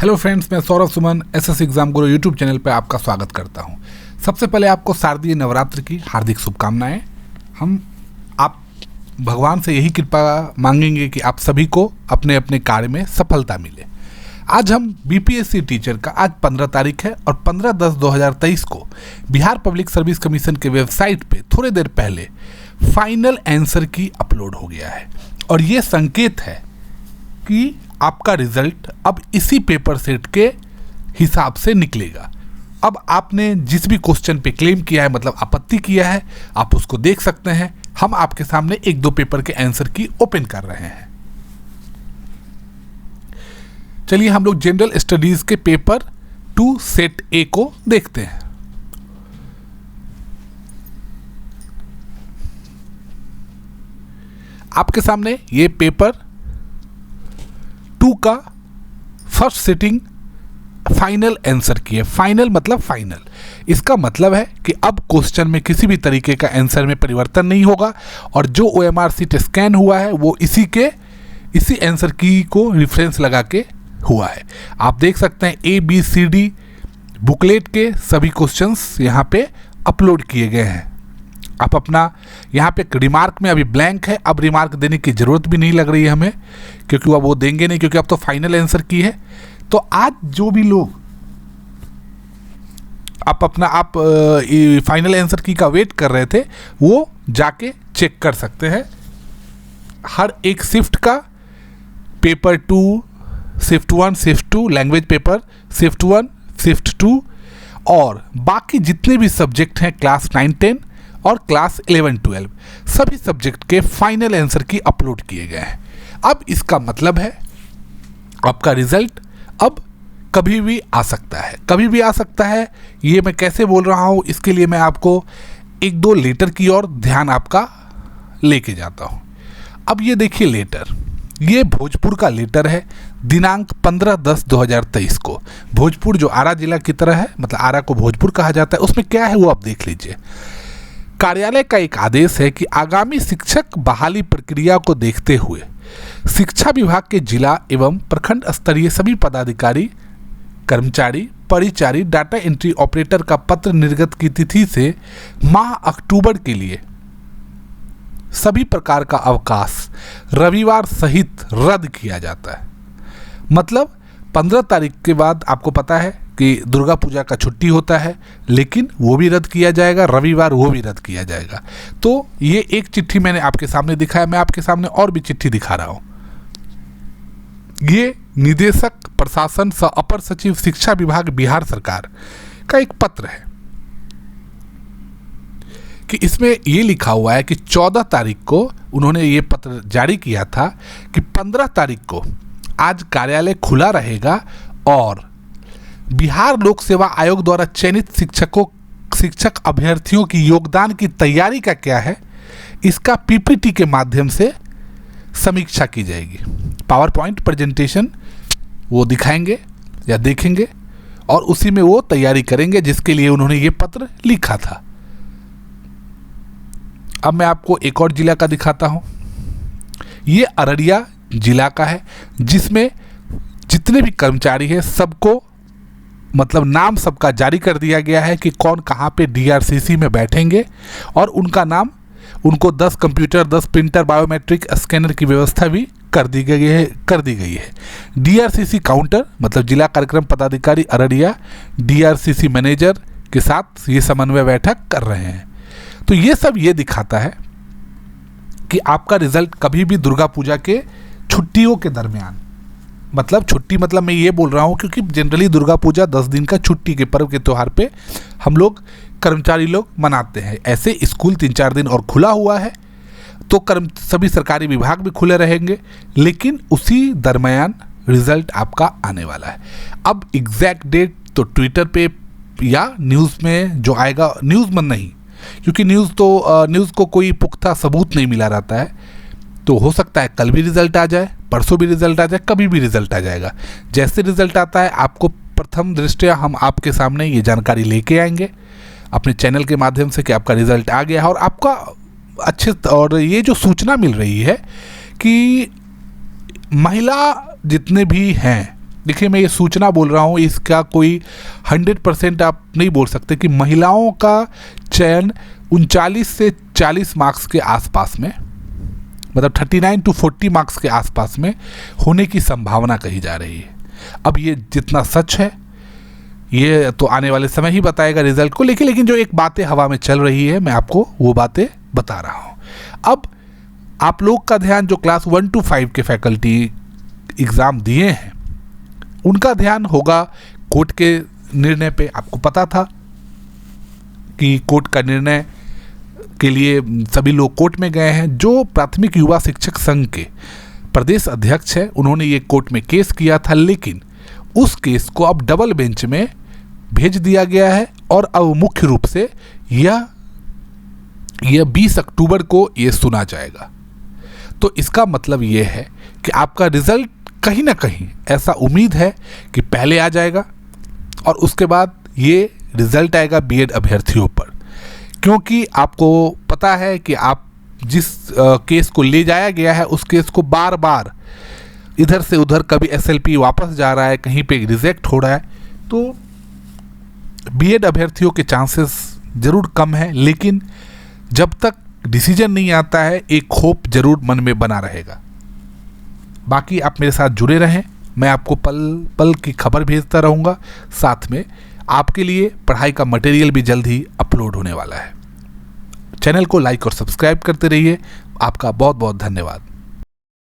Hello friends, मैं Saurabh Suman SS exam गुरु YouTube channel पर आपका स्वागत करता हूं। सबसे पहले आपको शारदीय नवरात्र की हार्दिक शुभकामनाएं। आप भगवान से यही कृपा मांगेंगे कि आप सभी को अपने अपने कार्य में सफलता मिले। आज हम बीपीएससी टीचर का आज 15 तारीख है और 15/10/2023 को बिहार पब्लिक सर्विस कमीशन के वेबसाइट पे थोड़ी देर पहले फाइनल आंसर की अपलोड हो गया है और ये संकेत है कि आपका रिजल्ट अब इसी पेपर सेट के हिसाब से निकलेगा। अब आपने जिस भी क्वेश्चन पे क्लेम किया है, मतलब आपत्ति किया है, आप उसको देख सकते हैं। हम आपके सामने एक दो पेपर के आंसर की ओपन कर रहे हैं। चलिए हम लोग जनरल स्टडीज के पेपर 2 सेट ए को देखते हैं। आपके सामने ये पेपर 2 का फर्स्ट सिटिंग फाइनल आंसर की है। फाइनल मतलब फाइनल, इसका मतलब है कि अब क्वेश्चन में किसी भी तरीके का आंसर में परिवर्तन नहीं होगा और जो OMR शीट स्कैन हुआ है वो इसी आंसर की को रेफरेंस लगा के हुआ है। आप देख सकते हैं ABCD बुकलेट के सभी क्वेश्चंस यहाँ पे अपलोड किए गए हैं। आप अपना यहाँ पे रिमार्क में अभी ब्लैंक है, अब रिमार्क देने की ज़रूरत भी नहीं लग रही है हमें, क्योंकि अब वो देंगे नहीं, क्योंकि अब तो फाइनल आंसर की है। तो आज जो भी लोग आप फाइनल आंसर की का वेट कर रहे थे वो जाके चेक कर सकते हैं। हर एक शिफ्ट का paper 2, shift 1, shift 2, language paper shift 1, shift 2 और बाकी जितने भी सब्जेक्ट हैं क्लास 9, 10 और क्लास 11, 12 सभी सब्जेक्ट के फाइनल आंसर की अपलोड किए गए हैं। अब इसका मतलब है आपका रिजल्ट अब कभी भी आ सकता है, कभी भी आ सकता है। ये मैं कैसे बोल रहा हूँ, इसके लिए मैं आपको एक दो लेटर की ओर ध्यान आपका लेके जाता हूँ। अब ये देखिए लेटर, ये भोजपुर का लेटर है, दिनांक 15/10/2023 को। भोजपुर जो आरा जिला की तरह है, मतलब आरा को भोजपुर कहा जाता है, उसमें क्या है वो आप देख लीजिए। कार्यालय का एक आदेश है कि आगामी शिक्षक बहाली प्रक्रिया को देखते हुए शिक्षा विभाग के जिला एवं प्रखंड स्तरीय सभी पदाधिकारी, कर्मचारी, परिचारी, डाटा एंट्री ऑपरेटर का पत्र निर्गत की तिथि से माह अक्टूबर के लिए सभी प्रकार का अवकाश रविवार सहित रद्द किया जाता है। मतलब 15 तारीख के बाद आपको पता है कि दुर्गा पूजा का छुट्टी होता है, लेकिन वो भी रद्द किया जाएगा, रविवार वो भी रद्द किया जाएगा। तो ये एक चिट्ठी मैंने आपके सामने दिखाया, मैं आपके सामने और भी चिट्ठी दिखा रहा हूँ। ये निदेशक प्रशासन सह अपर सचिव शिक्षा विभाग बिहार सरकार का एक पत्र है कि इसमें ये लिखा हुआ है कि 14 तारीख को उन्होंने ये पत्र जारी किया था कि 15 तारीख को आज कार्यालय खुला रहेगा और बिहार लोक सेवा आयोग द्वारा चयनित शिक्षक अभ्यर्थियों की योगदान की तैयारी का क्या है, इसका PPT के माध्यम से समीक्षा की जाएगी। पावर पॉइंट प्रेजेंटेशन वो दिखाएंगे या देखेंगे और उसी में वो तैयारी करेंगे, जिसके लिए उन्होंने ये पत्र लिखा था। अब मैं आपको एक और जिला का दिखाता हूँ। ये अररिया जिला का है, जिसमें जितने भी कर्मचारी हैं सबको मतलब नाम सबका जारी कर दिया गया है कि कौन कहाँ पे DRCC में बैठेंगे और उनका नाम, उनको 10 कंप्यूटर, 10 प्रिंटर, बायोमेट्रिक स्कैनर की व्यवस्था भी कर दी गई है। DRCC काउंटर मतलब जिला कार्यक्रम पदाधिकारी अररिया DRCC मैनेजर के साथ ये समन्वय बैठक कर रहे हैं। तो ये सब ये दिखाता है कि आपका रिजल्ट कभी भी दुर्गा पूजा के छुट्टियों के दरमियान, मतलब छुट्टी मतलब मैं ये बोल रहा हूँ क्योंकि जनरली दुर्गा पूजा 10 दिन का छुट्टी के पर्व के त्यौहार पे हम लोग कर्मचारी लोग मनाते हैं। ऐसे स्कूल 3-4 दिन और खुला हुआ है तो सभी सरकारी विभाग भी खुले रहेंगे, लेकिन उसी दरमियान रिजल्ट आपका आने वाला है। अब एग्जैक्ट डेट तो ट्विटर पे या न्यूज़ में जो आएगा, न्यूज़ में नहीं, क्योंकि न्यूज़ को कोई पुख्ता सबूत नहीं मिला रहता है। तो हो सकता है कल भी रिजल्ट आ जाए, परसों भी रिजल्ट आ जाए, कभी भी रिजल्ट आ जाएगा। जैसे रिजल्ट आता है आपको प्रथम दृष्टया हम आपके सामने ये जानकारी लेके आएंगे अपने चैनल के माध्यम से कि आपका रिजल्ट आ गया है और आपका अच्छे, और ये जो सूचना मिल रही है कि महिला जितने भी हैं देखिए मैं ये सूचना बोल रहा हूँ, इसका कोई 100% आप नहीं बोल सकते कि महिलाओं का चयन 39 से 40 मार्क्स के आसपास में, मतलब 39 to 40 मार्क्स के आसपास में होने की संभावना कही जा रही है। अब ये जितना सच है ये तो आने वाले समय ही बताएगा रिजल्ट को, लेकिन जो एक बातें हवा में चल रही है मैं आपको वो बातें बता रहा हूँ। अब आप लोग का ध्यान जो क्लास 1 to 5 के फैकल्टी एग्ज़ाम दिए हैं उनका ध्यान होगा कोर्ट के निर्णय पे। आपको पता था कि कोर्ट का निर्णय के लिए सभी लोग कोर्ट में गए हैं। जो प्राथमिक युवा शिक्षक संघ के प्रदेश अध्यक्ष हैं उन्होंने ये कोर्ट में केस किया था, लेकिन उस केस को अब डबल बेंच में भेज दिया गया है और अब मुख्य रूप से यह 20 अक्टूबर को ये सुना जाएगा। तो इसका मतलब ये है कि आपका रिजल्ट कहीं ना कहीं ऐसा उम्मीद है कि पहले आ जाएगा और उसके बाद ये रिजल्ट आएगा बीएड अभ्यर्थियों पर, क्योंकि आपको पता है कि आप जिस केस को ले जाया गया है उस केस को बार बार इधर से उधर, कभी एसएलपी वापस जा रहा है, कहीं पे रिजेक्ट हो रहा है, तो बीएड अभ्यर्थियों के चांसेस ज़रूर कम है। लेकिन जब तक डिसीजन नहीं आता है एक होप ज़रूर मन में बना रहेगा। बाकी आप मेरे साथ जुड़े रहें, मैं आपको पल पल की खबर भेजता रहूँगा। साथ में आपके लिए पढ़ाई का मटेरियल भी जल्द ही अपलोड होने वाला है। चैनल को लाइक और सब्सक्राइब करते रहिए। आपका बहुत बहुत धन्यवाद।